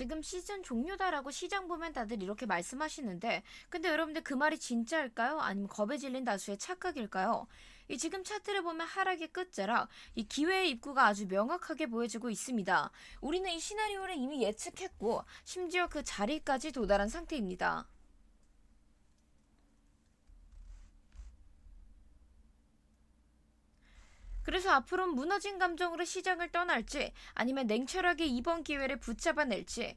지금 시즌 종료다라고 시장 보면 다들 이렇게 말씀하시는데, 근데 여러분들 그 말이 진짜일까요? 아니면 겁에 질린 다수의 착각일까요? 이 지금 차트를 보면 하락의 끝자락, 이 기회의 입구가 아주 명확하게 보여지고 있습니다. 우리는 이 시나리오를 이미 예측했고, 심지어 그 자리까지 도달한 상태입니다. 그래서 앞으로는 무너진 감정으로 시장을 떠날지, 아니면 냉철하게 이번 기회를 붙잡아낼지,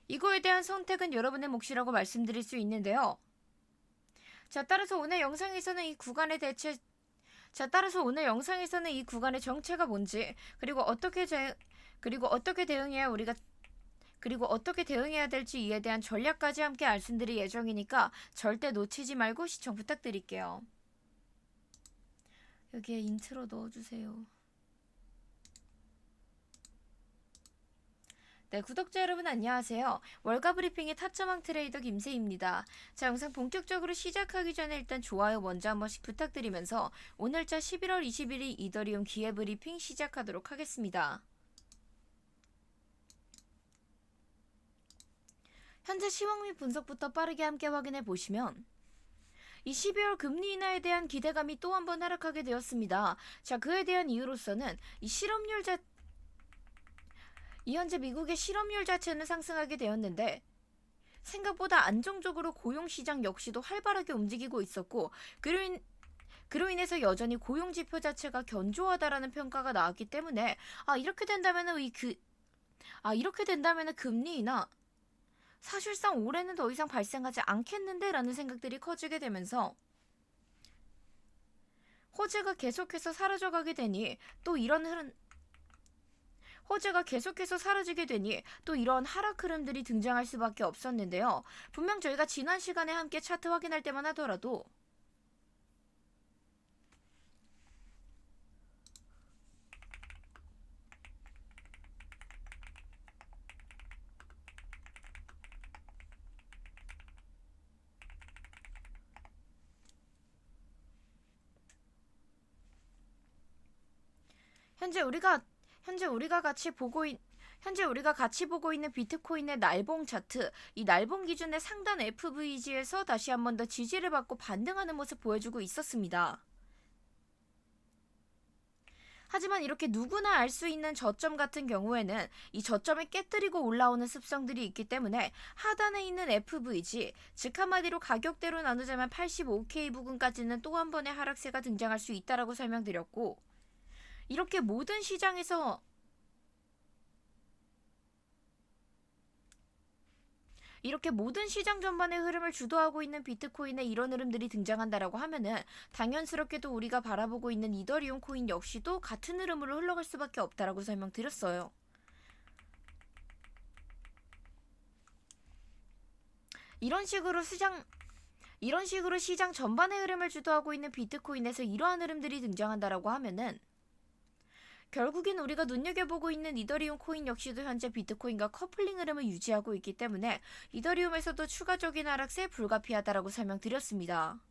이거에 대한 선택은 여러분의 몫이라고 말씀드릴 수 있는데요. 자, 따라서 오늘 영상에서는 이 구간의 대체, 따라서 오늘 영상에서는 이 구간의 정체가 뭔지, 그리고 어떻게 대응해야 될지 이에 대한 전략까지 함께 말씀드릴 예정이니까 절대 놓치지 말고 시청 부탁드릴게요. 여기에 인트로 넣어주세요. 네, 구독자 여러분 안녕하세요. 월가 브리핑의 타점왕 트레이더 김세희입니다. 자, 영상 본격적으로 시작하기 전에 일단 좋아요 먼저 한 번씩 부탁드리면서 오늘자 11월 21일 이더리움 기회 브리핑 시작하도록 하겠습니다. 현재 시황 및 분석부터 빠르게 함께 확인해 보시면 이 12월 금리 인하에 대한 기대감이 또 한 번 하락하게 되었습니다. 자, 그에 대한 이유로서는 이 현재 미국의 실업률 자체는 상승하게 되었는데 생각보다 안정적으로 고용시장 역시도 활발하게 움직이고 있었고 그로 인해서 여전히 고용지표 자체가 견조하다라는 평가가 나왔기 때문에 이렇게 된다면은 금리 인하 사실상 올해는 더 이상 발생하지 않겠는데 라는 생각들이 커지게 되면서 호재가 계속해서 사라져가게 되니 또 이런 흐름 호재가 계속해서 사라지게 되니 또 이런 하락 흐름들이 등장할 수밖에 없었는데요. 분명 저희가 지난 시간에 함께 차트 확인할 때만 하더라도 현재 우리가 같이 보고 있는 비트코인의 날봉 차트, 이 날봉 기준의 상단 FVG에서 다시 한 번 더 지지를 받고 반등하는 모습 보여주고 있었습니다. 하지만 이렇게 누구나 알 수 있는 저점 같은 경우에는 이 저점을 깨뜨리고 올라오는 습성들이 있기 때문에 하단에 있는 FVG, 즉 한마디로 가격대로 나누자면 85K 부근까지는 또 한 번의 하락세가 등장할 수 있다라고 설명드렸고, 이렇게 모든 시장 전반의 흐름을 주도하고 있는 비트코인에 이런 흐름들이 등장한다라고 하면은 당연스럽게도 우리가 바라보고 있는 이더리움 코인 역시도 같은 흐름으로 흘러갈 수밖에 없다라고 설명드렸어요. 이런 식으로 시장 전반의 흐름을 주도하고 있는 비트코인에서 이러한 흐름들이 등장한다라고 하면은 결국엔 우리가 눈여겨보고 있는 이더리움 코인 역시도 현재 비트코인과 커플링 흐름을 유지하고 있기 때문에 이더리움에서도 추가적인 하락세 불가피하다라고 설명드렸습니다.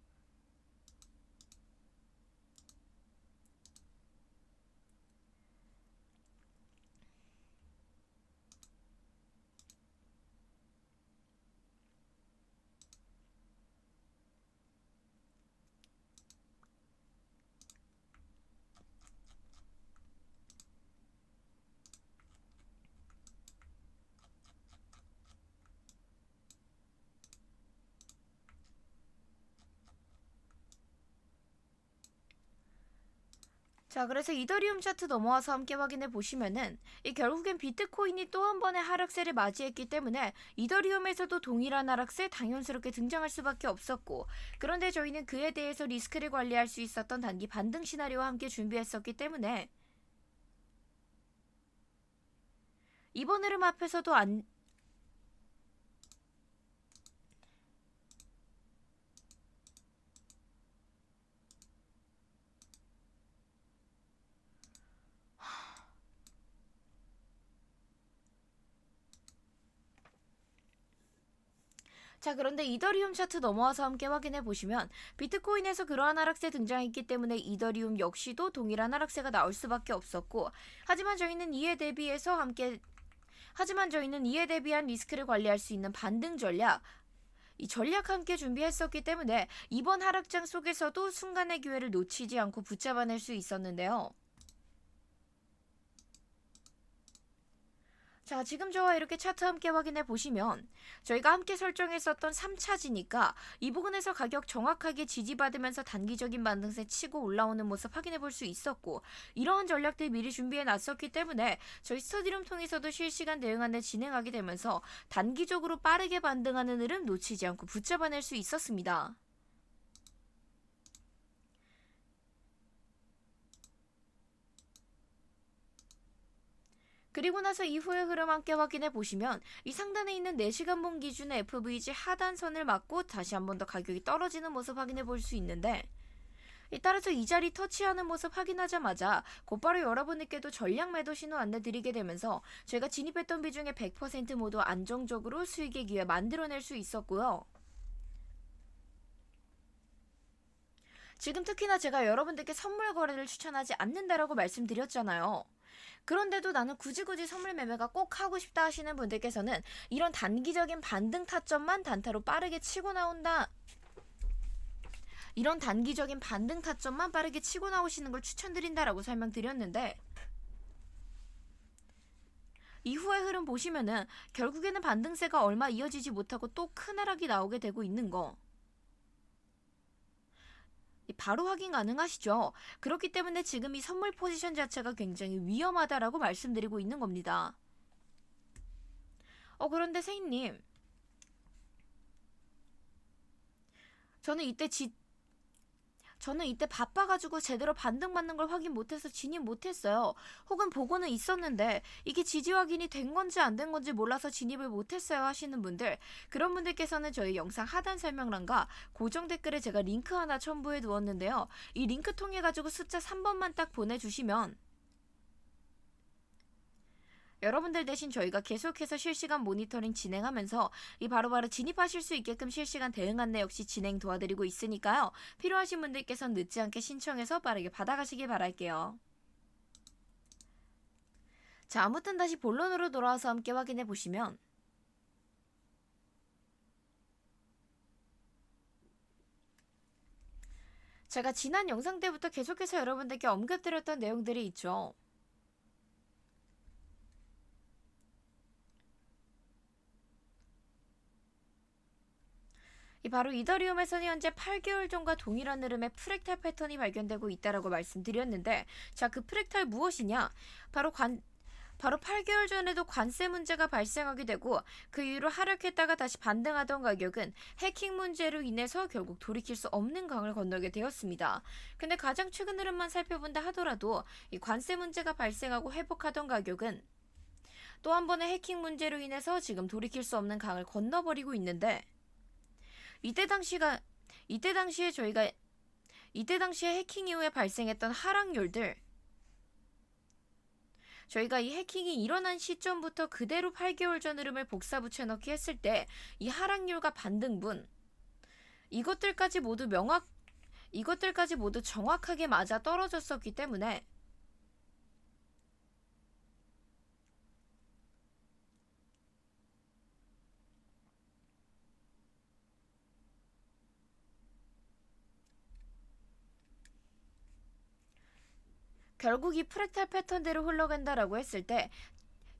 자, 그래서 이더리움 차트 넘어와서 함께 확인해 보시면은 이 결국엔 비트코인이 또 한 번의 하락세를 맞이했기 때문에 이더리움에서도 동일한 하락세 당연스럽게 등장할 수밖에 없었고, 그런데 저희는 그에 대해서 리스크를 관리할 수 있었던 단기 반등 시나리오와 함께 준비했었기 때문에 이번 흐름 앞에서도 자, 그런데 이더리움 차트 넘어와서 함께 확인해 보시면 비트코인에서 그러한 하락세 등장했기 때문에 이더리움 역시도 동일한 하락세가 나올 수밖에 없었고, 하지만 저희는 이에 대비해서 하지만 저희는 이에 대비한 리스크를 관리할 수 있는 반등 전략, 이 전략 함께 준비했었기 때문에 이번 하락장 속에서도 순간의 기회를 놓치지 않고 붙잡아낼 수 있었는데요. 자, 지금 저와 이렇게 차트 함께 확인해 보시면 저희가 함께 설정했었던 3차지니까 이 부분에서 가격 정확하게 지지받으면서 단기적인 반등세 치고 올라오는 모습 확인해 볼 수 있었고, 이러한 전략들 미리 준비해 놨었기 때문에 저희 스터디룸 통해서도 실시간 대응 안내 진행하게 되면서 단기적으로 빠르게 반등하는 흐름 놓치지 않고 붙잡아낼 수 있었습니다. 그리고 나서 이후의 흐름 함께 확인해 보시면 이 상단에 있는 4시간봉 기준의 FVG 하단선을 맞고 다시 한 번 더 가격이 떨어지는 모습 확인해 볼 수 있는데, 따라서 이 자리 터치하는 모습 확인하자마자 곧바로 여러분들께도 전략 매도 신호 안내 드리게 되면서 저희가 진입했던 비중의 100% 모두 안정적으로 수익의 기회 만들어낼 수 있었고요. 지금 특히나 제가 여러분들께 선물 거래를 추천하지 않는다라고 말씀드렸잖아요. 그런데도 나는 굳이 선물 매매가 꼭 하고 싶다 하시는 분들께서는 이런 단기적인 반등 타점만 단타로 빠르게 치고 나온다. 이런 단기적인 반등 타점만 빠르게 치고 나오시는 걸 추천드린다라고 설명드렸는데, 이후의 흐름 보시면은 결국에는 반등세가 얼마 이어지지 못하고 또 큰 하락이 나오게 되고 있는 거. 바로 확인 가능하시죠? 그렇기 때문에 지금 이 선물 포지션 자체가 굉장히 위험하다라고 말씀드리고 있는 겁니다. 그런데 세인님, 저는 이때 바빠가지고 제대로 반등받는 걸 확인 못해서 진입 못했어요. 혹은 보고는 있었는데 이게 지지 확인이 된 건지 안 된 건지 몰라서 진입을 못했어요 하시는 분들, 그런 분들께서는 저희 영상 하단 설명란과 고정 댓글에 제가 링크 하나 첨부해 두었는데요. 이 링크 통해 가지고 숫자 3번만 딱 보내주시면 여러분들 대신 저희가 계속해서 실시간 모니터링 진행하면서 이 바로바로 진입하실 수 있게끔 실시간 대응 안내 역시 진행 도와드리고 있으니까요. 필요하신 분들께서는 늦지 않게 신청해서 빠르게 받아가시길 바랄게요. 자, 아무튼 다시 본론으로 돌아와서 함께 확인해 보시면, 제가 지난 영상 때부터 계속해서 여러분들께 언급드렸던 내용들이 있죠. 바로 이더리움에서는 현재 8개월 전과 동일한 흐름의 프랙탈 패턴이 발견되고 있다라고 말씀드렸는데, 자, 그 프랙탈 무엇이냐? 바로 8개월 전에도 관세 문제가 발생하게 되고 그 이후로 하락했다가 다시 반등하던 가격은 해킹 문제로 인해서 결국 돌이킬 수 없는 강을 건너게 되었습니다. 근데 가장 최근 흐름만 살펴본다 하더라도 이 관세 문제가 발생하고 회복하던 가격은 또 한 번의 해킹 문제로 인해서 지금 돌이킬 수 없는 강을 건너버리고 있는데, 이때 당시에 해킹 이후에 발생했던 하락률들, 저희가 이 해킹이 일어난 시점부터 그대로 8개월 전 흐름을 복사 붙여넣기 했을 때 이 하락률과 반등분, 이것들까지 모두 정확하게 맞아 떨어졌었기 때문에 결국 이 프랙탈 패턴대로 흘러간다라고 했을 때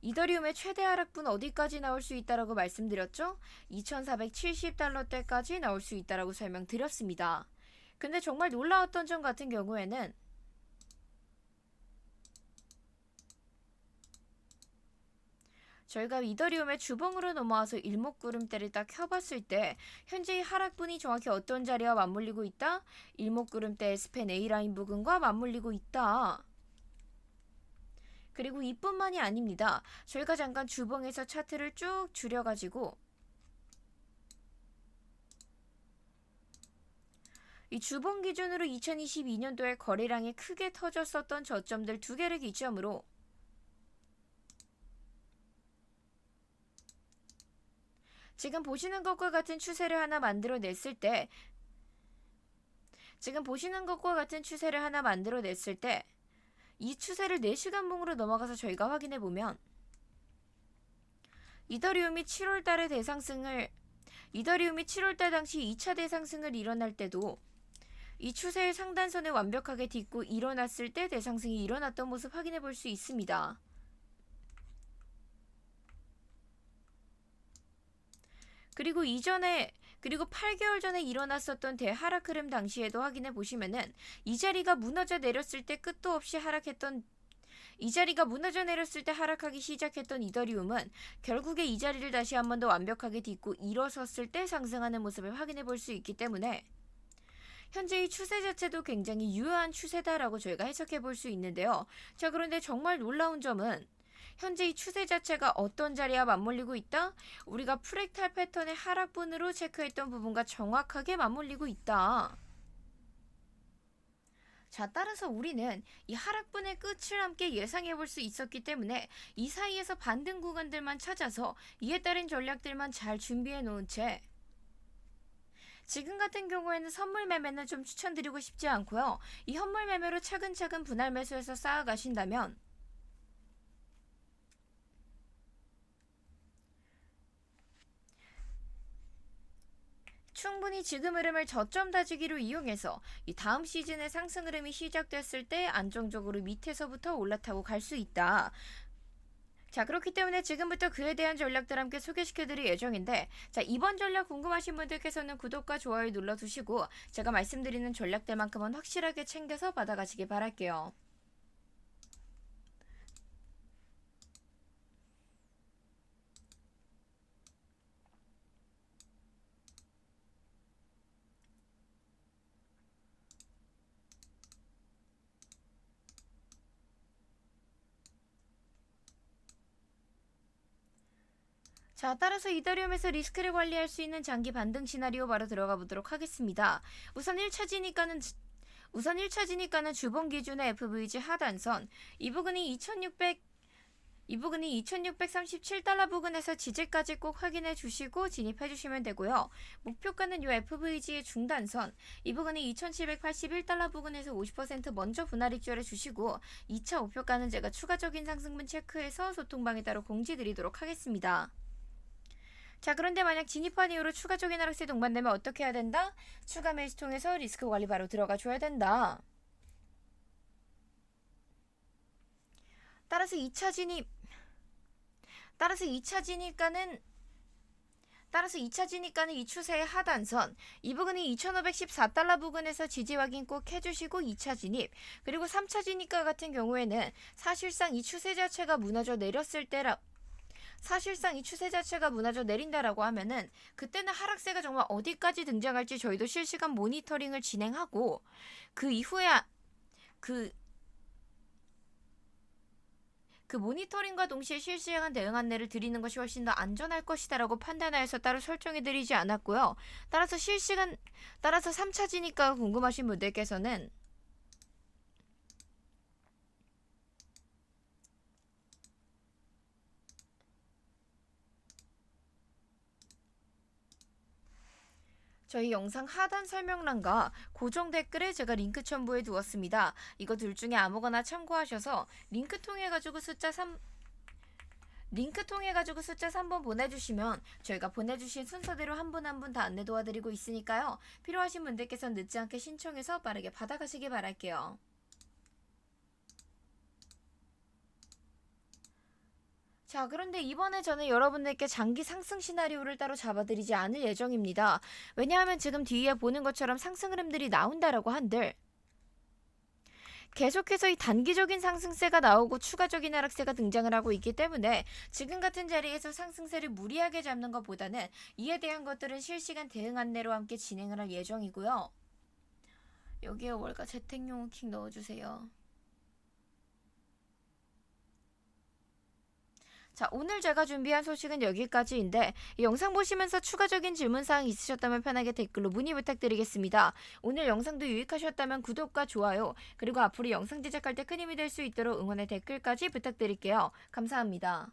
이더리움의 최대 하락분 어디까지 나올 수 있다라고 말씀드렸죠? 2470달러대까지 나올 수 있다라고 설명드렸습니다. 근데 정말 놀라웠던 점 같은 경우에는 저희가 이더리움의 주봉으로 넘어와서 일목구름대를 딱 켜봤을 때 현재의 하락분이 정확히 어떤 자리와 맞물리고 있다? 일목구름대 스팬 A라인 부근과 맞물리고 있다. 그리고 이뿐만이 아닙니다. 저희가 잠깐 주봉에서 차트를 쭉 줄여가지고 이 주봉 기준으로 2022년도에 거래량이 크게 터졌었던 저점들 두 개를 기점으로 지금 보시는 것과 같은 추세를 하나 만들어냈을 때 이 추세를 4시간봉으로 넘어가서 저희가 확인해보면 이더리움이 7월달 당시 2차 대상승을 일어날 때도 이 추세의 상단선을 완벽하게 딛고 일어났을 때 대상승이 일어났던 모습 확인해 볼 수 있습니다. 그리고 8개월 전에 일어났었던 대하락 흐름 당시에도 확인해 보시면은 이 자리가 무너져 내렸을 때 하락하기 시작했던 이더리움은 결국에 이 자리를 다시 한 번 더 완벽하게 딛고 일어섰을 때 상승하는 모습을 확인해 볼 수 있기 때문에 현재 이 추세 자체도 굉장히 유효한 추세다라고 저희가 해석해 볼 수 있는데요. 자, 그런데 정말 놀라운 점은 현재 이 추세 자체가 어떤 자리와 맞물리고 있다? 우리가 프랙탈 패턴의 하락분으로 체크했던 부분과 정확하게 맞물리고 있다. 자, 따라서 우리는 이 하락분의 끝을 함께 예상해 볼 수 있었기 때문에 이 사이에서 반등 구간들만 찾아서 이에 따른 전략들만 잘 준비해 놓은 채 지금 같은 경우에는 선물 매매는 좀 추천드리고 싶지 않고요. 이 현물 매매로 차근차근 분할 매수해서 쌓아가신다면 충분히 지금 흐름을 저점 다지기로 이용해서 이 다음 시즌의 상승 흐름이 시작됐을 때 안정적으로 밑에서부터 올라타고 갈 수 있다. 자, 그렇기 때문에 지금부터 그에 대한 전략들 함께 소개시켜드릴 예정인데, 자, 이번 전략 궁금하신 분들께서는 구독과 좋아요 눌러두시고 제가 말씀드리는 전략들만큼은 확실하게 챙겨서 받아가시길 바랄게요. 자, 따라서 이더리움에서 리스크를 관리할 수 있는 장기 반등 시나리오 바로 들어가 보도록 하겠습니다. 우선 1차 진입가는 주봉 기준의 FVG 하단선, 이 부분이 2637달러 부근에서 지지까지 꼭 확인해 주시고 진입해 주시면 되고요. 목표가는 이 FVG의 중단선, 이 부분이 2781달러 부근에서 50% 먼저 분할 입절해 주시고 2차 목표가는 제가 추가적인 상승분 체크해서 소통방에 따로 공지 드리도록 하겠습니다. 자, 그런데 만약 진입한 이후로 추가적인 하락세 동반되면 어떻게 해야 된다? 추가 매수 통해서 리스크 관리 바로 들어가 줘야 된다. 따라서 2차 진입가는 이 추세의 하단선, 이 부분이 2514달러 부근에서 지지 확인 꼭 해주시고 2차 진입, 그리고 3차 진입가 같은 경우에는 사실상 이 추세 자체가 무너져 내린다라고 하면은 그때는 하락세가 정말 어디까지 등장할지 저희도 실시간 모니터링을 진행하고 그 이후에 그 모니터링과 동시에 실시간 대응 안내를 드리는 것이 훨씬 더 안전할 것이다라고 판단하여서 따로 설정해 드리지 않았고요. 따라서 3차 진입가가 궁금하신 분들께서는 저희 영상 하단 설명란과 고정 댓글에 제가 링크 첨부해 두었습니다. 이거 둘 중에 아무거나 참고하셔서 링크 통해 가지고 숫자 3번 보내주시면 저희가 보내주신 순서대로 한 분 한 분 다 안내 도와드리고 있으니까요. 필요하신 분들께서는 늦지 않게 신청해서 빠르게 받아가시기 바랄게요. 자, 그런데 이번에 저는 여러분들께 장기 상승 시나리오를 따로 잡아드리지 않을 예정입니다. 왜냐하면 지금 뒤에 보는 것처럼 상승 흐름들이 나온다라고 한들 계속해서 이 단기적인 상승세가 나오고 추가적인 하락세가 등장을 하고 있기 때문에 지금 같은 자리에서 상승세를 무리하게 잡는 것보다는 이에 대한 것들은 실시간 대응 안내로 함께 진행을 할 예정이고요. 여기에 월가 재택용 킹 넣어주세요. 자, 오늘 제가 준비한 소식은 여기까지인데 이 영상 보시면서 추가적인 질문사항 있으셨다면 편하게 댓글로 문의 부탁드리겠습니다. 오늘 영상도 유익하셨다면 구독과 좋아요, 그리고 앞으로 영상 제작할 때 큰 힘이 될 수 있도록 응원의 댓글까지 부탁드릴게요. 감사합니다.